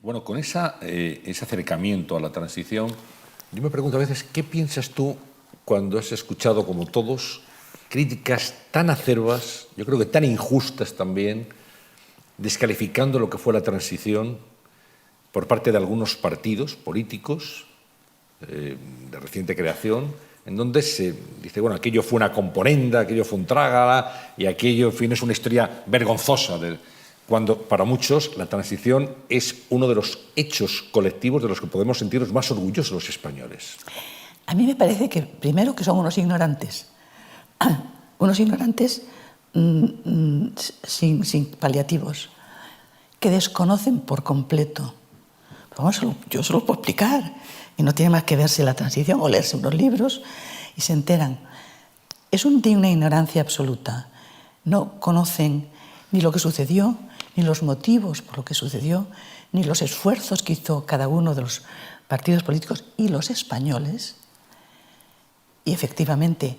Bueno, con ese acercamiento a la transición, yo me pregunto a veces, ¿qué piensas tú cuando has escuchado, como todos, críticas tan acerbas, yo creo que tan injustas también, descalificando lo que fue la transición por parte de algunos partidos políticos de reciente creación, en donde se dice, bueno, aquello fue una componenda, aquello fue un trágala y aquello, en fin, es una historia vergonzosa, cuando para muchos la transición es uno de los hechos colectivos de los que podemos sentirnos más orgullosos los españoles. A mí me parece que, primero, que son unos ignorantes sin paliativos, que desconocen por completo. Vamos, yo se lo puedo explicar, y no tiene más que verse la transición o leerse unos libros y se enteran. Es de una ignorancia absoluta. No conocen ni lo que sucedió, ni los motivos por lo que sucedió, ni los esfuerzos que hizo cada uno de los partidos políticos y los españoles. Y efectivamente,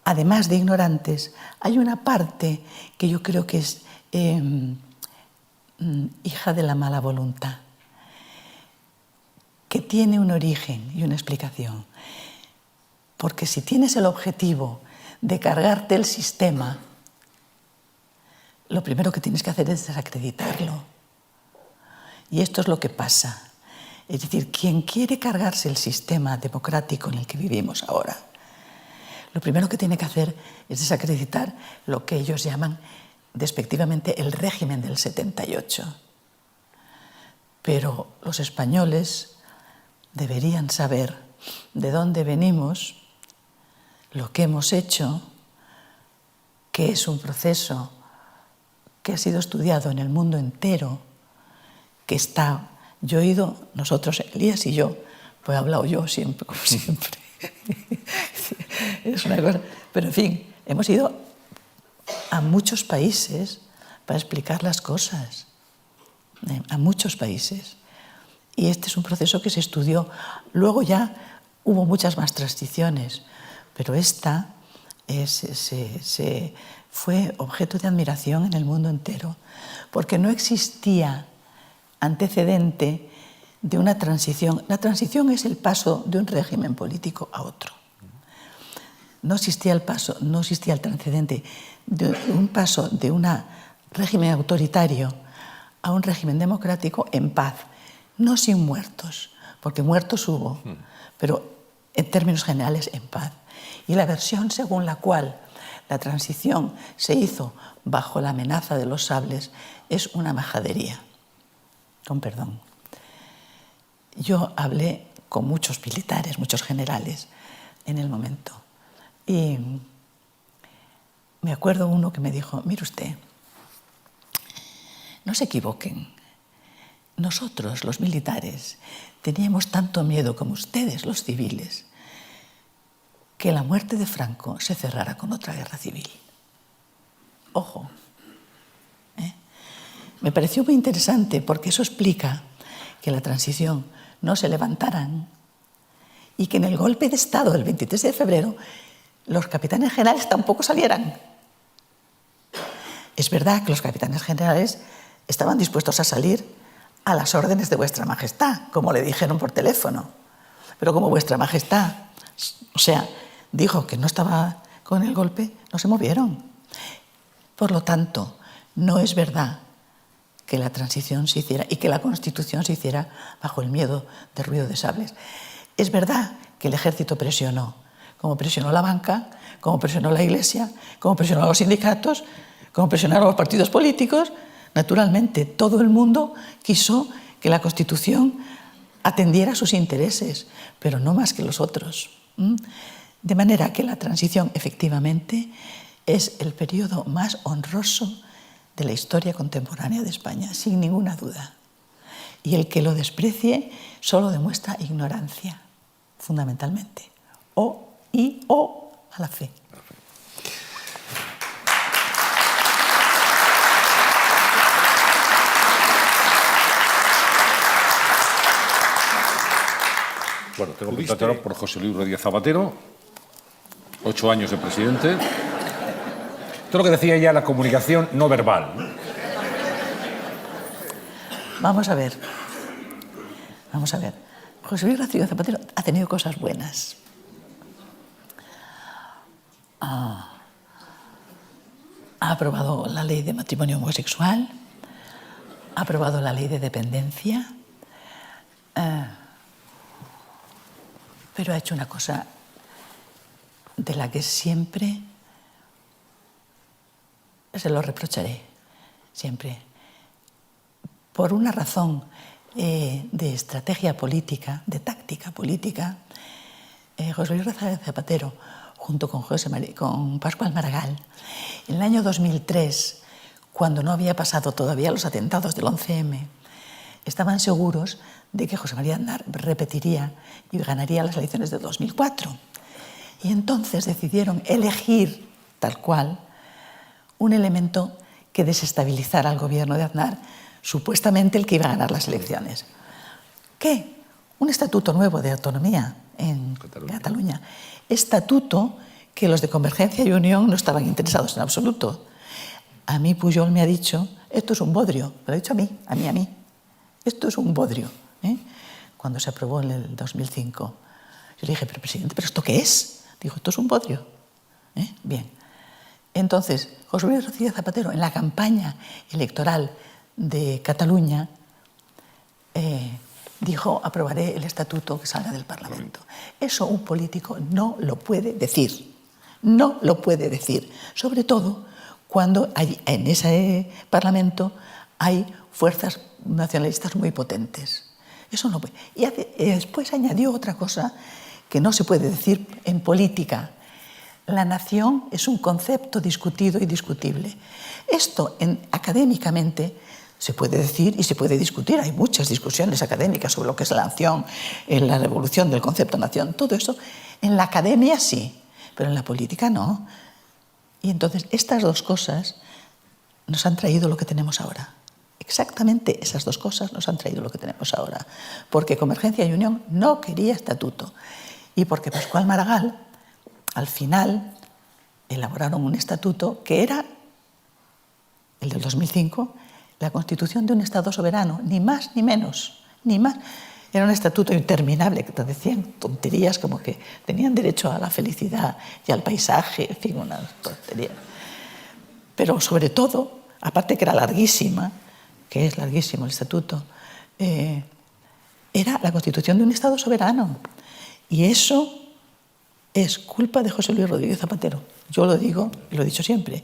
además de ignorantes, hay una parte que yo creo que es hija de la mala voluntad, que tiene un origen y una explicación. Porque si tienes el objetivo de cargarte el sistema, lo primero que tienes que hacer es desacreditarlo. Y esto es lo que pasa. Es decir, quien quiere cargarse el sistema democrático en el que vivimos ahora, lo primero que tiene que hacer es desacreditar lo que ellos llaman despectivamente el régimen del 78. Pero los españoles deberían saber de dónde venimos, lo que hemos hecho, que es un proceso que ha sido estudiado en el mundo entero, que está, yo he ido, nosotros, Elías y yo, pues he hablado yo siempre, como siempre. Es una cosa, pero en fin, hemos ido a muchos países para explicar las cosas, a muchos países. Y este es un proceso que se estudió. Luego ya hubo muchas más transiciones, pero esta fue objeto de admiración en el mundo entero, porque no existía antecedente de una transición. La transición es el paso de un régimen político a otro. No existía el antecedente de un paso de un régimen autoritario a un régimen democrático en paz. No sin muertos, porque muertos hubo, pero en términos generales en paz. Y la versión según la cual la transición se hizo bajo la amenaza de los sables es una majadería, con perdón. Yo hablé con muchos militares, muchos generales en el momento, y me acuerdo uno que me dijo, mire usted, no se equivoquen. Nosotros, los militares, teníamos tanto miedo como ustedes, los civiles, que la muerte de Franco se cerrara con otra guerra civil. Ojo. Me pareció muy interesante porque eso explica que la transición no se levantaran y que en el golpe de Estado del 23 de febrero los capitanes generales tampoco salieran. Es verdad que los capitanes generales estaban dispuestos a salir a las órdenes de vuestra majestad, como le dijeron por teléfono. Pero como vuestra majestad, dijo que no estaba con el golpe, no se movieron. Por lo tanto, no es verdad que la transición se hiciera y que la Constitución se hiciera bajo el miedo del ruido de sables. Es verdad que el ejército presionó, como presionó la banca, como presionó la Iglesia, como presionó a los sindicatos, como presionaron a los partidos políticos. Naturalmente, todo el mundo quiso que la Constitución atendiera a sus intereses, pero no más que los otros. De manera que la transición, efectivamente, es el periodo más honroso de la historia contemporánea de España, sin ninguna duda. Y el que lo desprecie solo demuestra ignorancia, fundamentalmente, o a la fe. Bueno, tengo contratado por José Luis Rodríguez Zapatero, 8 años de presidente. Esto es lo que decía ella, la comunicación no verbal. Vamos a ver. Vamos a ver. José Luis Rodríguez Zapatero ha tenido cosas buenas. Ha aprobado la ley de matrimonio homosexual, ha aprobado la ley de dependencia, pero ha hecho una cosa de la que siempre se lo reprocharé, siempre. Por una razón de estrategia política, de táctica política, José Luis Rodríguez Zapatero, junto con Pascual Maragall, en el año 2003, cuando no había pasado todavía los atentados del 11M, estaban seguros de que José María Aznar repetiría y ganaría las elecciones de 2004. Y entonces decidieron elegir, tal cual, un elemento que desestabilizara al gobierno de Aznar, supuestamente el que iba a ganar las elecciones. ¿Qué? Un estatuto nuevo de autonomía en Cataluña. Estatuto que los de Convergencia y Unión no estaban interesados en absoluto. A mí Pujol me ha dicho, esto es un bodrio. Me lo ha dicho a mí. Esto es un bodrio. Cuando se aprobó en el 2005. Yo le dije, pero presidente, ¿pero esto qué es? Dijo, esto es un bodrio. Bien. Entonces, José Luis Rodríguez Zapatero, en la campaña electoral de Cataluña, dijo, aprobaré el estatuto que salga del Parlamento. Eso un político no lo puede decir. No lo puede decir. Sobre todo cuando en ese Parlamento hay fuerzas nacionalistas muy potentes. Eso no puede. Y después añadió otra cosa que no se puede decir en política. La nación es un concepto discutido y discutible. Esto académicamente se puede decir y se puede discutir. Hay muchas discusiones académicas sobre lo que es la nación, en la evolución del concepto nación. Todo eso en la academia sí, pero en la política no. Y entonces estas dos cosas nos han traído lo que tenemos ahora. Exactamente esas dos cosas nos han traído lo que tenemos ahora. Porque Convergencia y Unión no quería estatuto. Y porque Pascual Maragall, al final, elaboraron un estatuto que era, el del 2005, la constitución de un Estado soberano, ni más ni menos, ni más. Era un estatuto interminable, que te decían tonterías como que tenían derecho a la felicidad y al paisaje, en fin, unas tonterías. Pero sobre todo, aparte que era larguísima, que es larguísimo el estatuto, era la constitución de un Estado soberano. Y eso es culpa de José Luis Rodríguez Zapatero. Yo lo digo y lo he dicho siempre.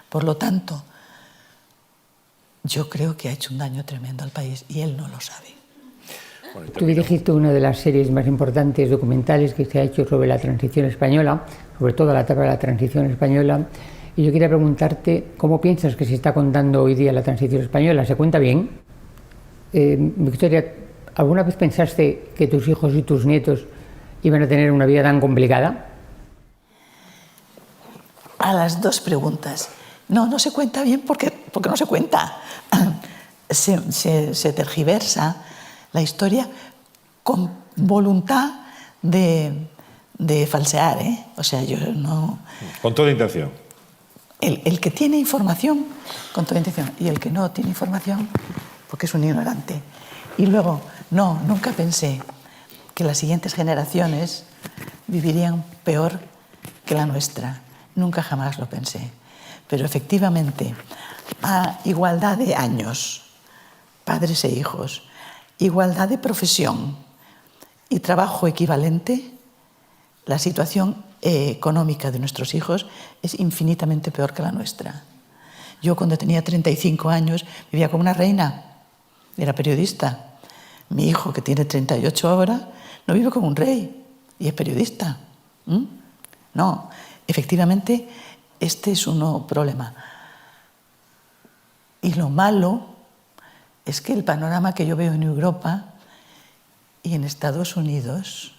Por lo tanto, yo creo que ha hecho un daño tremendo al país y él no lo sabe. Tú dirigiste una de las series más importantes documentales que se ha hecho sobre la transición española, sobre todo la etapa de la transición española, y yo quería preguntarte cómo piensas que se está contando hoy día la transición española. ¿Se cuenta bien? Victoria, ¿alguna vez pensaste que tus hijos y tus nietos iban a tener una vida tan complicada? A las dos preguntas. No se cuenta bien porque no se cuenta. Se tergiversa la historia con voluntad de falsear, ¿eh? O sea, yo no... Con toda intención. El que tiene información, con toda intención, y el que no tiene información, porque es un ignorante. Y luego, nunca pensé que las siguientes generaciones vivirían peor que la nuestra. Nunca jamás lo pensé. Pero efectivamente, a igualdad de años, padres e hijos, igualdad de profesión y trabajo equivalente, la situación económica de nuestros hijos es infinitamente peor que la nuestra. Yo cuando tenía 35 años vivía como una reina, era periodista. Mi hijo, que tiene 38 ahora, no vive como un rey y es periodista. No, efectivamente, este es un nuevo problema. Y lo malo es que el panorama que yo veo en Europa y en Estados Unidos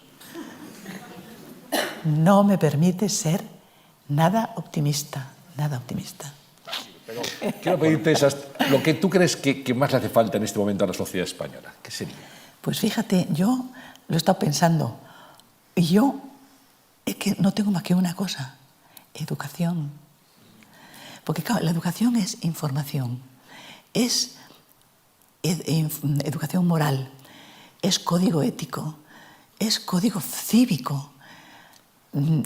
no me permite ser nada optimista, nada optimista. Pero quiero pedirte lo que tú crees que más le hace falta en este momento a la sociedad española. ¿Qué sería? Pues fíjate, yo lo he estado pensando y yo es que no tengo más que una cosa, educación. Porque claro, la educación es información, es educación moral, es código ético, es código cívico,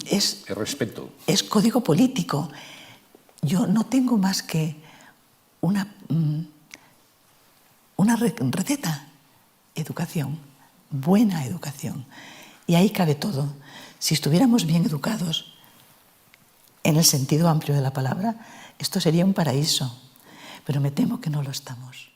es El respeto. es código político. Yo no tengo más que una receta: educación, buena educación. Y ahí cabe todo. Si estuviéramos bien educados, en el sentido amplio de la palabra, esto sería un paraíso. Pero me temo que no lo estamos.